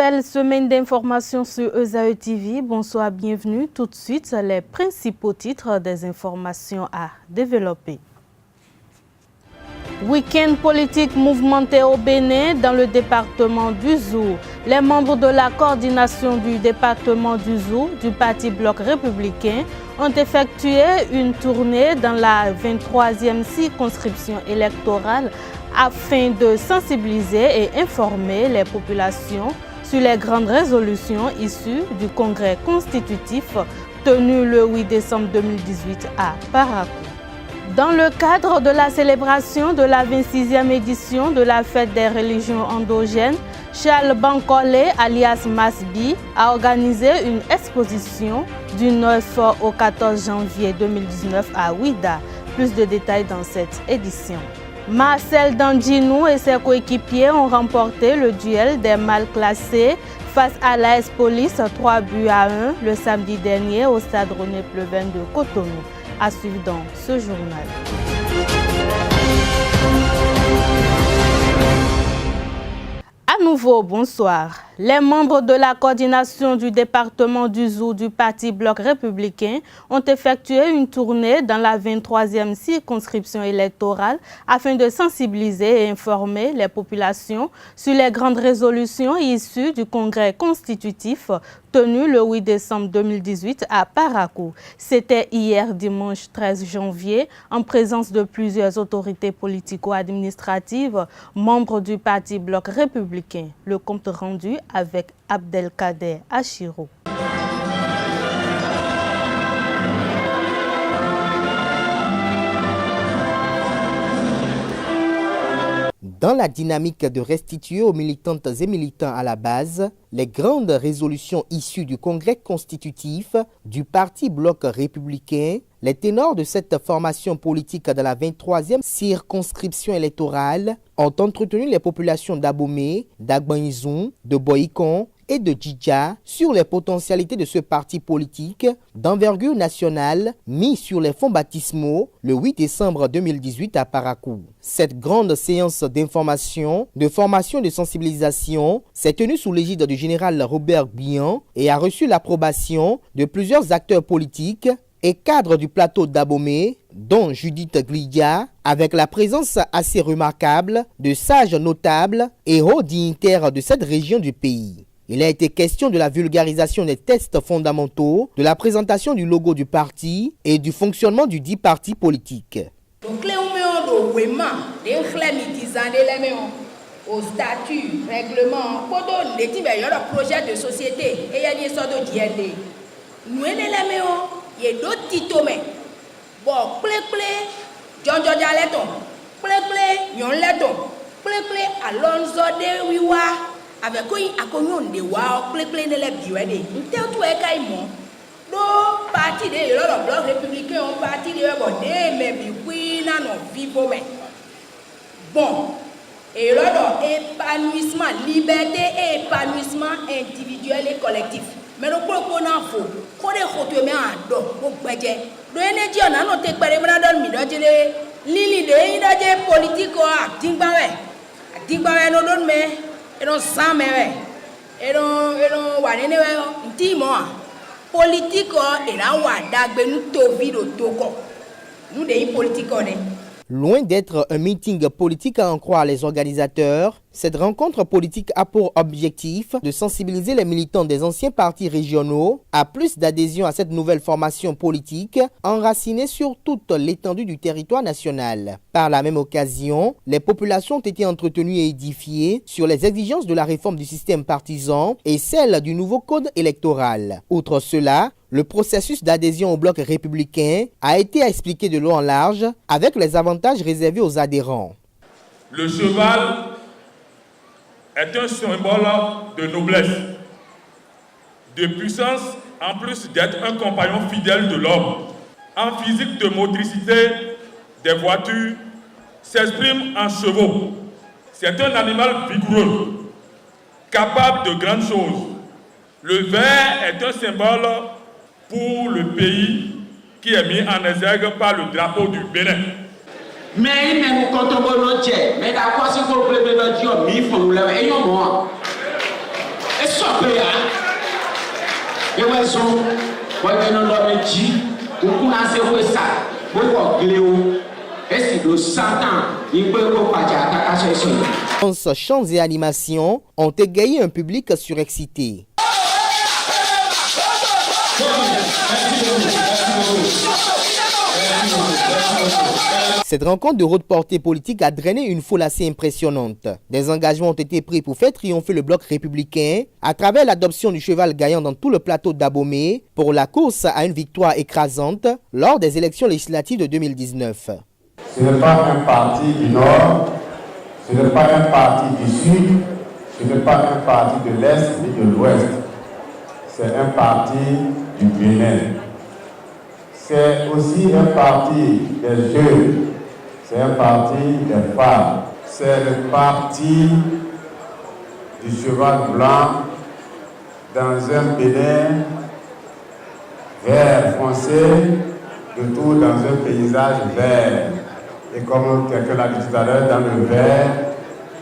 nouvelle semaine d'information sur ESAE TV. Bonsoir, bienvenue. Tout de suite, les principaux titres des informations à développer. Week-end politique mouvementé au Bénin dans le département du Zou. Les membres de la coordination du département du Zou du Parti Bloc républicain ont effectué une tournée dans la 23e circonscription électorale afin de sensibiliser et informer les populations sur les grandes résolutions issues du congrès constitutif tenu le 8 décembre 2018 à Parakou. Dans le cadre de la célébration de la 26e édition de la fête des religions endogènes, Charles Bankole, alias Masbi, a organisé une exposition du 9 au 14 janvier 2019 à Ouida. Plus de détails dans cette édition. Marcel Dandjinou et ses coéquipiers ont remporté le duel des mal classés face à l'AS Police 3-1 le samedi dernier au stade René Pleven de Cotonou. À suivre dans ce journal. À nouveau, bonsoir. Les membres de la coordination du département du Zou du Parti Bloc républicain ont effectué une tournée dans la 23e circonscription électorale afin de sensibiliser et informer les populations sur les grandes résolutions issues du congrès constitutif tenu le 8 décembre 2018 à Parakou. C'était hier dimanche 13 janvier en présence de plusieurs autorités politico-administratives, membres du Parti Bloc républicain. Le compte rendu avec Abdelkader Achiro. Dans la dynamique de restituer aux militantes et militants à la base les grandes résolutions issues du congrès constitutif du Parti Bloc républicain, les ténors de cette formation politique dans la 23e circonscription électorale ont entretenu les populations d'Abomey, d'Agbanizou, de Boyikon et de Djidja sur les potentialités de ce parti politique d'envergure nationale mis sur les fonds baptismaux le 8 décembre 2018 à Parakou. Cette grande séance d'information, de formation et de sensibilisation s'est tenue sous l'égide du général Robert Bihan et a reçu l'approbation de plusieurs acteurs politiques et cadres du plateau d'Abomey, dont Judith Glidia, avec la présence assez remarquable de sages notables et hauts dignitaires de cette région du pays. Il a été question de la vulgarisation des tests fondamentaux, de la présentation du logo du parti et du fonctionnement du dit parti politique. Au statut, règlement, projet de société, et il y a des sortes de DND. Nous, il y a d'autres titres. Bon, John Aleton, Yon Leton, Alonso de Wiwa, avec qui a connu des wow, ne l'a biwede. Nous tout est caïmon. Donc, parti de l'autre bloc républicain, parti de l'autre, mais puis, non, vivons. Bon. Et l'autre, épanouissement, liberté et épanouissement individuel et collectif. Mais nous pouvons en faut. Quand on est en dos, on peut dire. Nous avons été Lili de politique à Dingbawe. Dingbawe nous donne mais et non sans mais et non wanene ntimo politique et là wadagbe nous tovi do toko. Nous des politiques on est. Loin d'être un meeting politique à en croire les organisateurs, cette rencontre politique a pour objectif de sensibiliser les militants des anciens partis régionaux à plus d'adhésion à cette nouvelle formation politique enracinée sur toute l'étendue du territoire national. Par la même occasion, les populations ont été entretenues et édifiées sur les exigences de la réforme du système partisan et celle du nouveau code électoral. Outre cela, le processus d'adhésion au bloc républicain a été expliqué de long en large avec les avantages réservés aux adhérents. Le cheval est un symbole de noblesse, de puissance, en plus d'être un compagnon fidèle de l'homme. En physique de motricité des voitures, s'exprime en chevaux. C'est un animal vigoureux, capable de grandes choses. Le vert est un symbole pour le pays qui est mis en exergue par le drapeau du Bénin. Mais il m'a dit mais d'accord, si vous voulez me dire, mi font le et non moi. Et so Danses, chants et animations ont égayé un public surexcité. Cette rencontre de haute portée politique a drainé une foule assez impressionnante. Des engagements ont été pris pour faire triompher le bloc républicain à travers l'adoption du cheval gagnant dans tout le plateau d'Abomey pour la course à une victoire écrasante lors des élections législatives de 2019. Ce n'est pas un parti du Nord, ce n'est pas un parti du Sud, ce n'est pas un parti de l'Est et de l'Ouest. C'est un parti du Bénin. C'est aussi un parti des jeunes, c'est un parti des femmes, c'est le parti du cheval blanc dans un Bénin vert foncé, le tout dans un paysage vert. Et comme quelqu'un l'a dit tout à l'heure, dans le vert,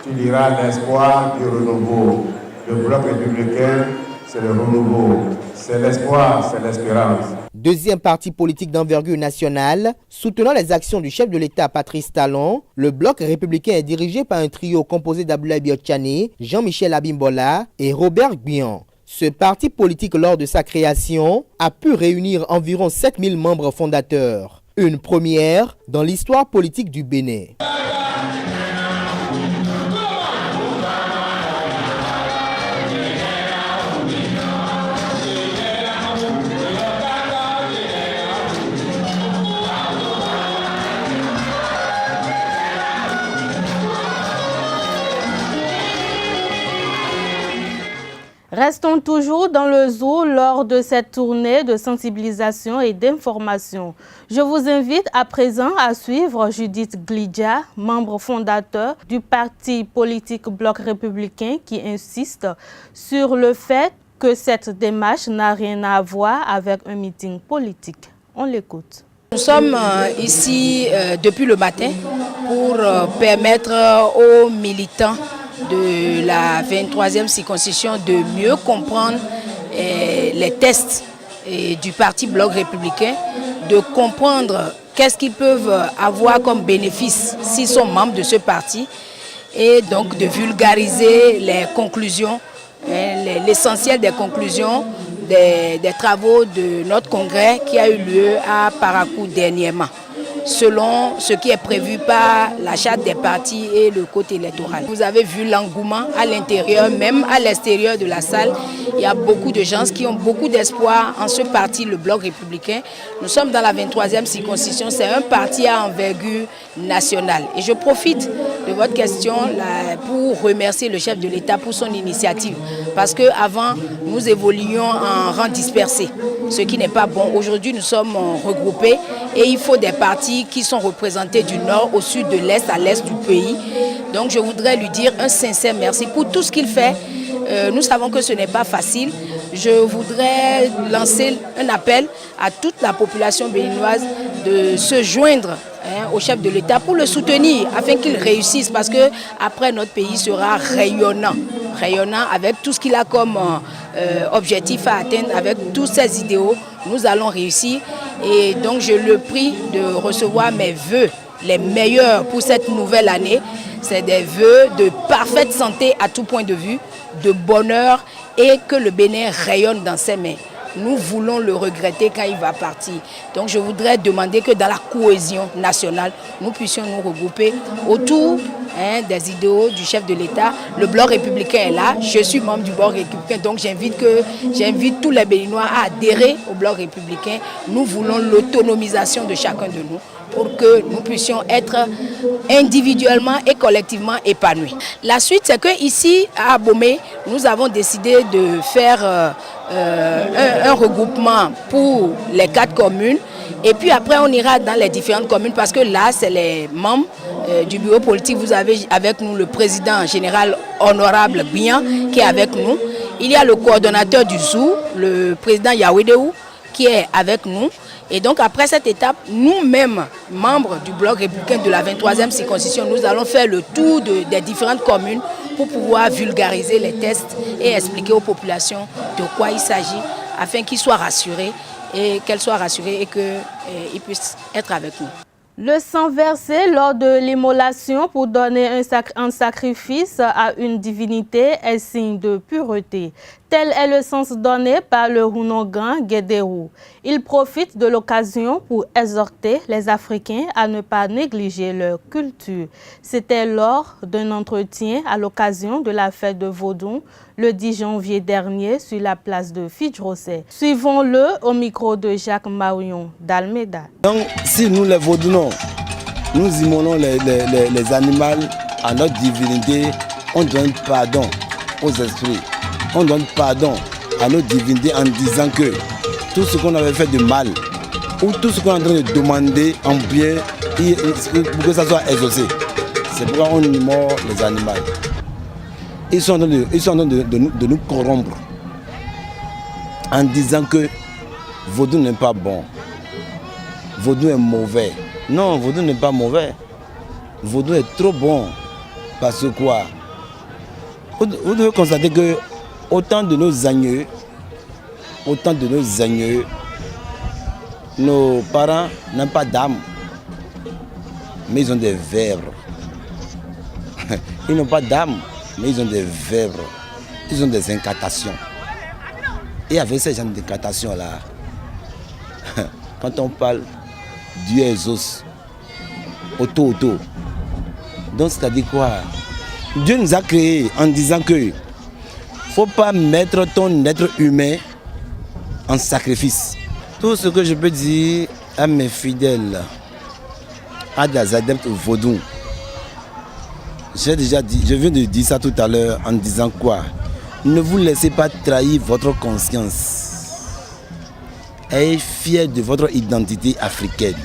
tu liras l'espoir du renouveau. Le bloc républicain, c'est le renouveau, c'est l'espoir, c'est l'espérance. Deuxième parti politique d'envergure nationale, soutenant les actions du chef de l'État Patrice Talon, le bloc républicain est dirigé par un trio composé d'Abdoulaye Biotchane, Jean-Michel Abimbola et Robert Guian. Ce parti politique, lors de sa création, a pu réunir environ 7000 membres fondateurs. Une première dans l'histoire politique du Bénin. Restons toujours dans le zoo lors de cette tournée de sensibilisation et d'information. Je vous invite à présent à suivre Judith Glidja, membre fondateur du parti politique Bloc républicain, qui insiste sur le fait que cette démarche n'a rien à voir avec un meeting politique. On l'écoute. Nous sommes ici depuis le matin pour permettre aux militants de la 23e circonscription de mieux comprendre les tests du parti Bloc républicain, de comprendre qu'est-ce qu'ils peuvent avoir comme bénéfice s'ils sont membres de ce parti et donc de vulgariser les conclusions, l'essentiel des conclusions des travaux de notre congrès qui a eu lieu à Parakou dernièrement, selon ce qui est prévu par la charte des partis et le code électoral. Vous avez vu l'engouement à l'intérieur, même à l'extérieur de la salle. Il y a beaucoup de gens qui ont beaucoup d'espoir en ce parti, le Bloc républicain. Nous sommes dans la 23e circonscription, c'est un parti à envergure nationale. Et je profite de votre question là, pour remercier le chef de l'État pour son initiative. Parce qu'avant, nous évoluions en rang dispersé, ce qui n'est pas bon. Aujourd'hui, nous sommes regroupés et il faut des partis qui sont représentés du nord au sud, de l'est à l'est du pays. Donc je voudrais lui dire un sincère merci pour tout ce qu'il fait. Nous savons que ce n'est pas facile. Je voudrais lancer un appel à toute la population béninoise de se joindre au chef de l'État pour le soutenir afin qu'il réussisse, parce que après notre pays sera rayonnant avec tout ce qu'il a comme objectif à atteindre, avec tous ses idéaux. Nous allons réussir et donc je le prie de recevoir mes vœux les meilleurs pour cette nouvelle année. C'est des vœux de parfaite santé à tout point de vue, de bonheur et que le Bénin rayonne dans ses mains. Nous voulons le regretter quand il va partir. Donc je voudrais demander que dans la cohésion nationale, nous puissions nous regrouper autour des idéaux du chef de l'État. Le Bloc républicain est là, je suis membre du Bloc républicain, donc j'invite tous les Béninois à adhérer au Bloc républicain. Nous voulons l'autonomisation de chacun de nous pour que nous puissions être individuellement et collectivement épanouis. La suite, c'est qu'ici à Abomey, nous avons décidé de faire un regroupement pour les 4 communes. Et puis après, on ira dans les différentes communes parce que là, c'est les membres du bureau politique. Vous avez avec nous le président général honorable Bian qui est avec nous. Il y a le coordonnateur du zoo, le président Yawedeu, qui est avec nous. Et donc après cette étape, nous-mêmes, membres du Bloc républicain de la 23e circonscription, nous allons faire le tour des différentes communes pour pouvoir vulgariser les tests et expliquer aux populations de quoi il s'agit afin qu'ils soient rassurés et qu'elle soit rassurée et qu'il puisse être avec nous. Le sang versé lors de l'immolation pour donner un sacrifice à une divinité est signe de pureté. Tel est le sens donné par le Hounongan Guédérou. Il profite de l'occasion pour exhorter les Africains à ne pas négliger leur culture. C'était lors d'un entretien à l'occasion de la fête de Vodou le 10 janvier dernier sur la place de Fidjrosé. Suivons-le au micro de Jacques Marion d'Almeida. Donc, si nous les Vaudouins, nous immolons les animaux à notre divinité, on donne pardon aux esprits. On donne pardon à nos divinités en disant que tout ce qu'on avait fait de mal ou tout ce qu'on est en train de demander en bien pour que ça soit exaucé. C'est pourquoi on immole les animaux. Ils sont en train de nous corrompre en disant que Vaudou n'est pas bon, Vaudou est mauvais. Non, Vaudou n'est pas mauvais. Vaudou est trop bon. Parce que quoi? Vous devez constater que autant de nos aïeux, nos parents n'ont pas d'âme, mais ils ont des verres. Ils n'ont pas d'âme, mais ils ont des verres. Ils ont des incantations. Et avec ces gens d'incantations-là, quand on parle, Dieu exauce. Auto. Donc c'est-à-dire quoi? Dieu nous a créés en disant que il ne faut pas mettre ton être humain en sacrifice. Tout ce que je peux dire à mes fidèles, à des adeptes vaudou, j'ai déjà dit, je viens de dire ça tout à l'heure en disant quoi? Ne vous laissez pas trahir votre conscience. Ayez fiers de votre identité africaine.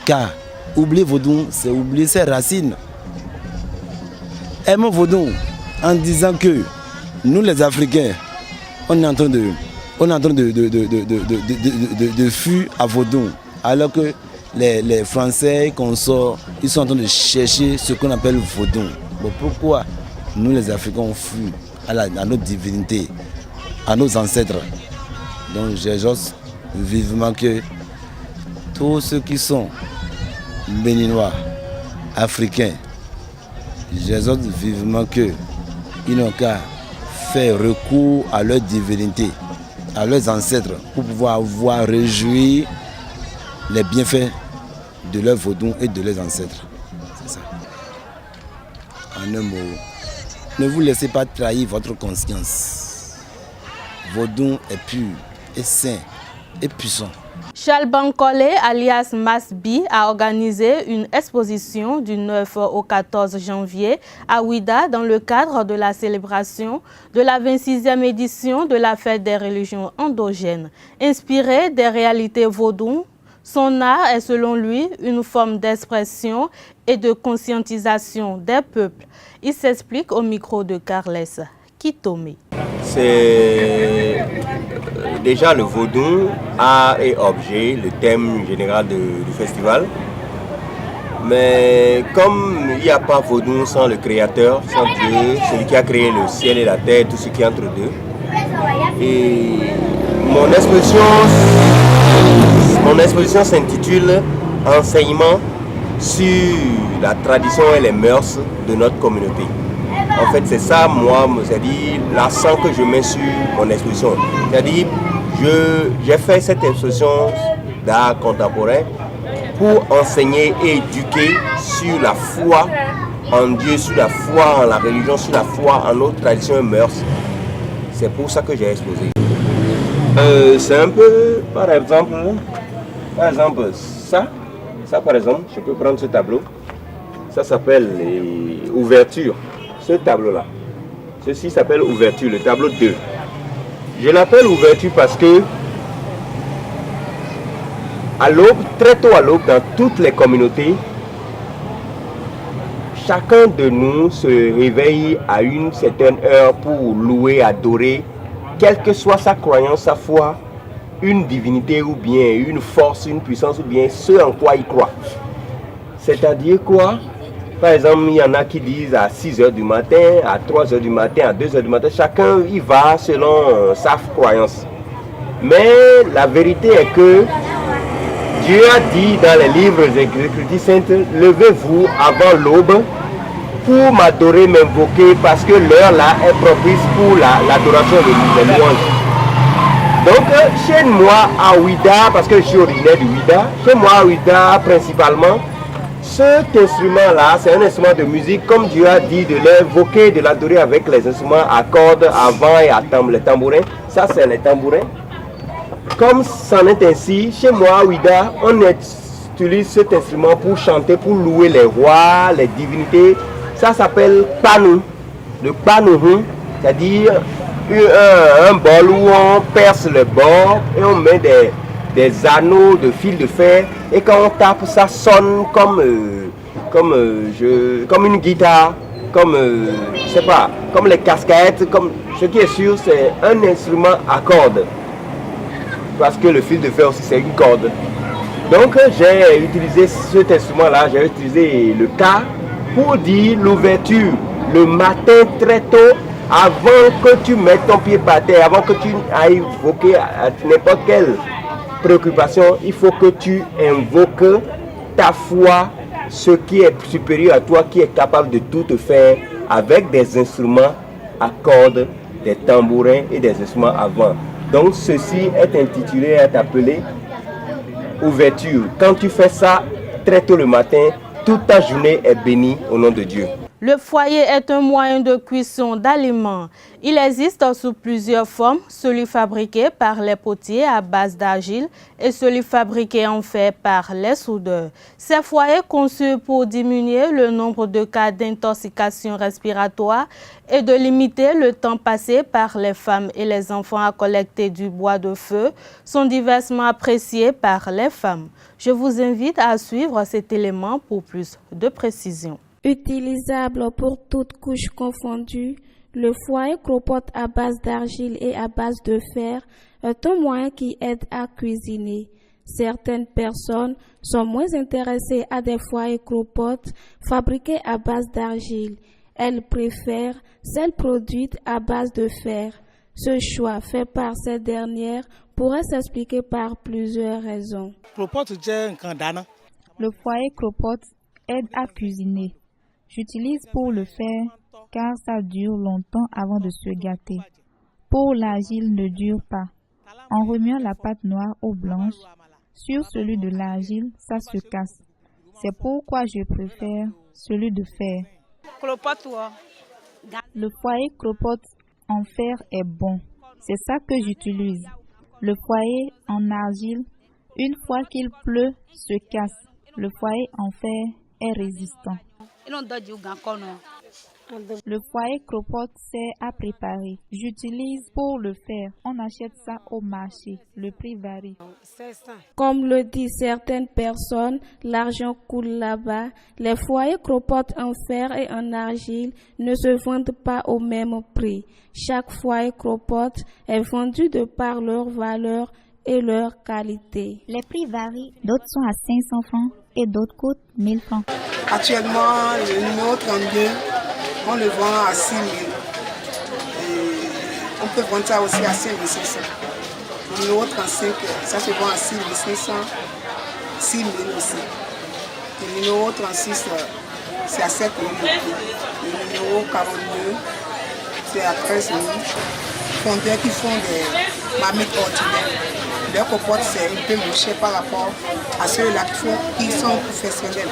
Car oublier Vaudou, c'est oublier ses racines. Aimons Vaudou en disant que nous les Africains, on est en train de fuir à Vaudou. Alors que les Français qu'on sort, ils sont en train de chercher ce qu'on appelle Vaudou. Bon, pourquoi nous les Africains on fuit à notre divinité, à nos ancêtres? Donc j'exhorte vivement que tous ceux qui sont béninois, africains, j'exhorte vivement qu'ils n'ont qu'à faire recours à leur divinité, à leurs ancêtres, pour pouvoir avoir réjoui les bienfaits de leur vaudou et de leurs ancêtres. C'est ça. En un mot, ne vous laissez pas trahir votre conscience. Vaudou est pur, est saint, est puissant. Charles Bankole, alias Masbi, a organisé une exposition du 9 au 14 janvier à Ouida dans le cadre de la célébration de la 26e édition de la fête des religions endogènes. Inspiré des réalités vaudou, son art est selon lui une forme d'expression et de conscientisation des peuples. Il s'explique au micro de Carles Kitome. C'est déjà le vaudou, art et objet, le thème général du festival. Mais comme il n'y a pas vaudou sans le créateur, sans Dieu, celui qui a créé le ciel et la terre, tout ce qui est entre deux. Et mon exposition s'intitule Enseignement sur la tradition et les mœurs de notre communauté. En fait, c'est ça, moi, c'est-à-dire l'accent que je mets sur mon exposition. C'est-à-dire, j'ai fait cette exposition d'art contemporain pour enseigner et éduquer sur la foi en Dieu, sur la foi en la religion, sur la foi en nos traditions et mœurs. C'est pour ça que j'ai exposé. C'est un peu, par exemple, ça par exemple, je peux prendre ce tableau. Ça s'appelle les ouvertures. Ce tableau-là, ceci s'appelle ouverture, le tableau 2. Je l'appelle ouverture parce que à l'aube, très tôt à l'aube, dans toutes les communautés, chacun de nous se réveille à une certaine heure pour louer, adorer, quelle que soit sa croyance, sa foi, une divinité ou bien une force, une puissance ou bien ce en quoi il croit. C'est-à-dire quoi? Par exemple, il y en a qui disent à 6 h du matin, à 3 h du matin, à 2 h du matin. Chacun y va selon sa croyance. Mais la vérité est que Dieu a dit dans les livres des Écritures saintes, levez-vous avant l'aube pour m'adorer, m'invoquer, parce que l'heure là est propice pour l'adoration des louanges. Donc chez moi à Ouida, parce que je suis originaire du Ouida, chez moi à Ouida principalement, cet instrument là, c'est un instrument de musique, comme Dieu a dit, de l'invoquer, de l'adorer avec les instruments à cordes, à vent et à les tambourins. Ça c'est les tambourins. Comme c'en est ainsi, chez moi à Ouida, on utilise cet instrument pour chanter, pour louer les rois, les divinités. Ça s'appelle panou. Le panou, c'est-à-dire un bol où on perce le bord et on met des anneaux de fil de fer. Et quand on tape, ça sonne comme une guitare, je sais pas, comme les casquettes. Comme, ce qui est sûr, c'est un instrument à cordes. Parce que le fil de fer aussi, c'est une corde. Donc j'ai utilisé cet instrument-là, j'ai utilisé le cas pour dire l'ouverture le matin très tôt, avant que tu mettes ton pied par terre, avant que tu ailles invoquer à n'importe quelle préoccupation, il faut que tu invoques ta foi, ce qui est supérieur à toi, qui est capable de tout te faire avec des instruments à cordes, des tambourins et des instruments à vent. Donc ceci est intitulé, est appelé ouverture. Quand tu fais ça très tôt le matin, toute ta journée est bénie au nom de Dieu. Le foyer est un moyen de cuisson d'aliments. Il existe sous plusieurs formes, celui fabriqué par les potiers à base d'argile et celui fabriqué en fer par les soudeurs. Ces foyers conçus pour diminuer le nombre de cas d'intoxication respiratoire et de limiter le temps passé par les femmes et les enfants à collecter du bois de feu sont diversement appréciés par les femmes. Je vous invite à suivre cet élément pour plus de précision. Utilisable pour toutes couches confondues, le foyer cropote à base d'argile et à base de fer est un moyen qui aide à cuisiner. Certaines personnes sont moins intéressées à des foyers cropotes fabriqués à base d'argile. Elles préfèrent celles produites à base de fer. Ce choix fait par ces dernières pourrait s'expliquer par plusieurs raisons. Le foyer cropote aide à cuisiner. J'utilise pour le fer car ça dure longtemps avant de se gâter. Pour l'argile ne dure pas. En remuant la pâte noire ou blanche, sur celui de l'argile, ça se casse. C'est pourquoi je préfère celui de fer. Le foyer cropote en fer est bon. C'est ça que j'utilise. Le foyer en argile, une fois qu'il pleut, se casse. Le foyer en fer est résistant. Le foyer cropote sert à préparer. J'utilise pour le faire. On achète ça au marché. Le prix varie. Comme le disent certaines personnes, l'argent coule là-bas. Les foyers cropote en fer et en argile ne se vendent pas au même prix. Chaque foyer cropote est vendu de par leur valeur et leur qualité. Les prix varient. D'autres sont à 500 francs et d'autres coûtent 1000 francs. Actuellement, le numéro 32, on le vend à 6 000. Et on peut vendre ça aussi à 5 500. Le numéro 35, ça se vend à 6 500, 6 000 aussi. Le numéro 36, c'est à 7 000. Le numéro 42, c'est à 13 000. Les fondeurs qui font des marmites ordinaires, leur copote c'est un peu moins cher par rapport à ceux-là qui sont professionnels.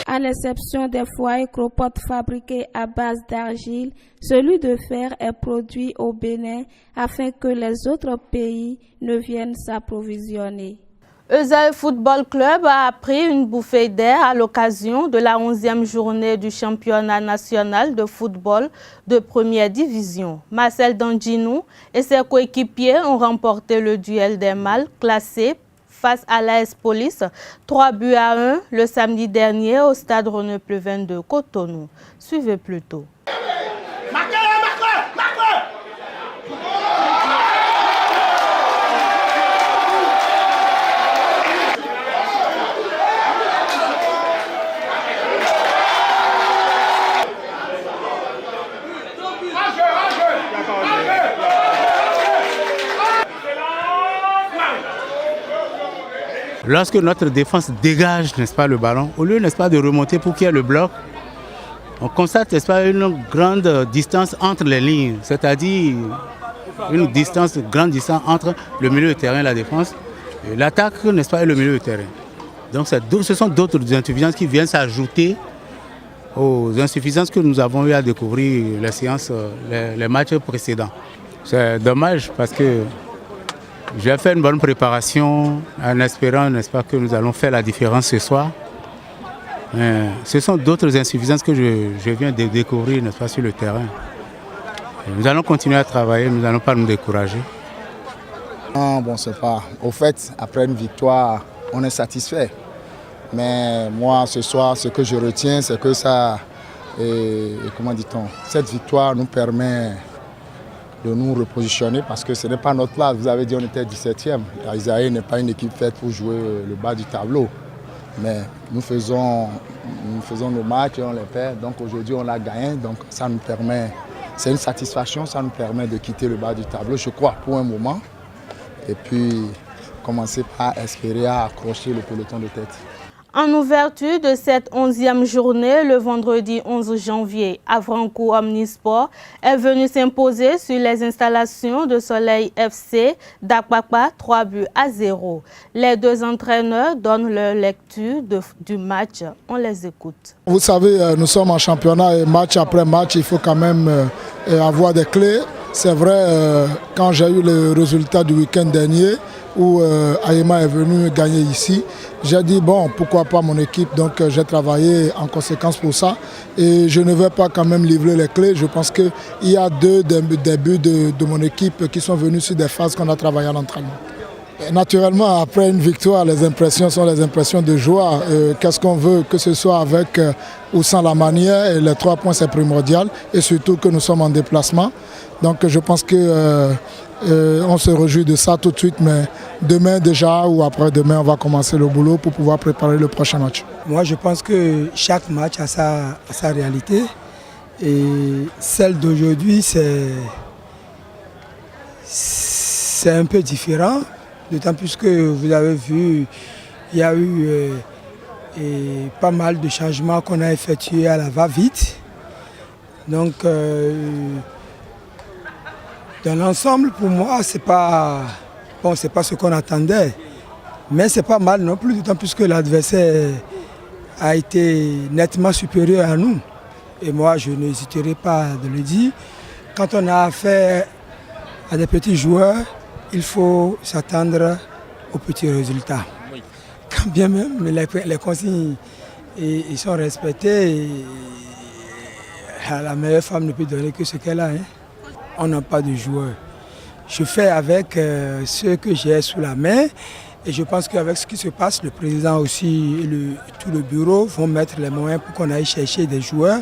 À l'exception des foyers cropotes fabriqués à base d'argile, celui de fer est produit au Bénin afin que les autres pays ne viennent s'approvisionner. Ezel Football Club a pris une bouffée d'air à l'occasion de la 11e journée du championnat national de football de première division. Marcel Danginou et ses coéquipiers ont remporté le duel des mâles classés face à l'AS Police 3-1 le samedi dernier au stade René Pleven de Cotonou. Suivez plutôt. lorsque notre défense dégage, n'est-ce pas, le ballon, au lieu, n'est-ce pas, de remonter pour qu'il y ait le bloc, on constate, n'est-ce pas, une grande distance entre les lignes, c'est-à-dire une grande distance entre le milieu de terrain et la défense, et l'attaque, n'est-ce pas, et le milieu de terrain. Donc ce sont d'autres insuffisances qui viennent s'ajouter aux insuffisances que nous avons eu à découvrir les matchs précédents. C'est dommage parce que j'ai fait une bonne préparation en espérant, n'est-ce pas, que nous allons faire la différence ce soir. Mais ce sont d'autres insuffisances que je viens de découvrir, n'est-ce pas, sur le terrain. Et nous allons continuer à travailler, nous n'allons pas nous décourager. Non, bon, c'est pas. Au fait, après une victoire, on est satisfait. Mais moi, ce soir, ce que je retiens, c'est que ça, comment dit-on, cette victoire nous permet de nous repositionner parce que ce n'est pas notre place. Vous avez dit qu'on était 17e. Isaïe n'est pas une équipe faite pour jouer le bas du tableau. Mais nous faisons nos matchs et on les perd. Donc aujourd'hui, on l'a gagné. Donc ça nous permet, c'est une satisfaction, ça nous permet de quitter le bas du tableau, je crois, pour un moment. Et puis commencer par espérer à accrocher le peloton de tête. En ouverture de cette 11e journée, le vendredi 11 janvier, Avrancourt Omnisport est venu s'imposer sur les installations de Soleil FC d'Akpakpa 3-0. Les deux entraîneurs donnent leur lecture du match. On les écoute. Vous savez, nous sommes en championnat et match après match, il faut quand même avoir des clés. C'est vrai, quand j'ai eu le résultat du week-end dernier, où Aïma est venu gagner ici, j'ai dit bon, pourquoi pas mon équipe, donc j'ai travaillé en conséquence pour ça et je ne vais pas quand même livrer les clés. Je pense qu'il y a deux débuts de mon équipe qui sont venus sur des phases qu'on a travaillé en entraînement. Et naturellement, après une victoire, les impressions sont les impressions de joie. Qu'est-ce qu'on veut, que ce soit avec ou sans la manière, et les 3 points c'est primordial et surtout que nous sommes en déplacement. Donc je pense que on se réjouit de ça tout de suite, mais demain déjà ou après-demain, on va commencer le boulot pour pouvoir préparer le prochain match. Moi, je pense que chaque match a sa réalité et celle d'aujourd'hui, c'est un peu différent, d'autant plus que vous avez vu, il y a eu pas mal de changements qu'on a effectués à la va-vite. Donc, dans l'ensemble, pour moi, c'est pas ce qu'on attendait, mais c'est pas mal non plus, d'autant plus que l'adversaire a été nettement supérieur à nous. Et moi, je n'hésiterai pas de le dire. Quand on a affaire à des petits joueurs, il faut s'attendre aux petits résultats. Quand bien même les consignes ils sont respectés, et la meilleure femme ne peut donner que ce qu'elle a. Hein. On n'a pas de joueurs. Je fais avec ce que j'ai sous la main et je pense qu'avec ce qui se passe, le président aussi et tout le bureau vont mettre les moyens pour qu'on aille chercher des joueurs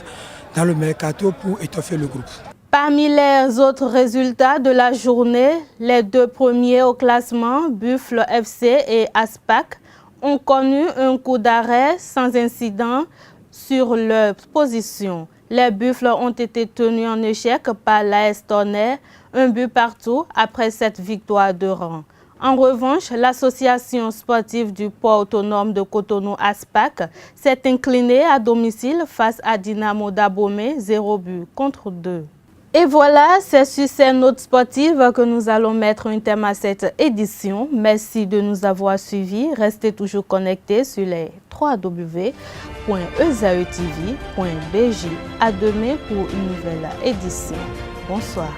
dans le mercato pour étoffer le groupe. Parmi les autres résultats de la journée, les 2 premiers au classement, Buffle FC et Aspac, ont connu un coup d'arrêt sans incident sur leur position. Les Buffles ont été tenus en échec par l'AS Tonnerre, 1 but partout après cette victoire de rang. En revanche, l'association sportive du port autonome de Cotonou Aspac s'est inclinée à domicile face à Dynamo d'Abomey, 0-2. Et voilà, c'est sur ces notes sportives que nous allons mettre un terme à cette édition. Merci de nous avoir suivis. Restez toujours connectés sur les www.ezaetv.bj. À demain pour une nouvelle édition. Bonsoir.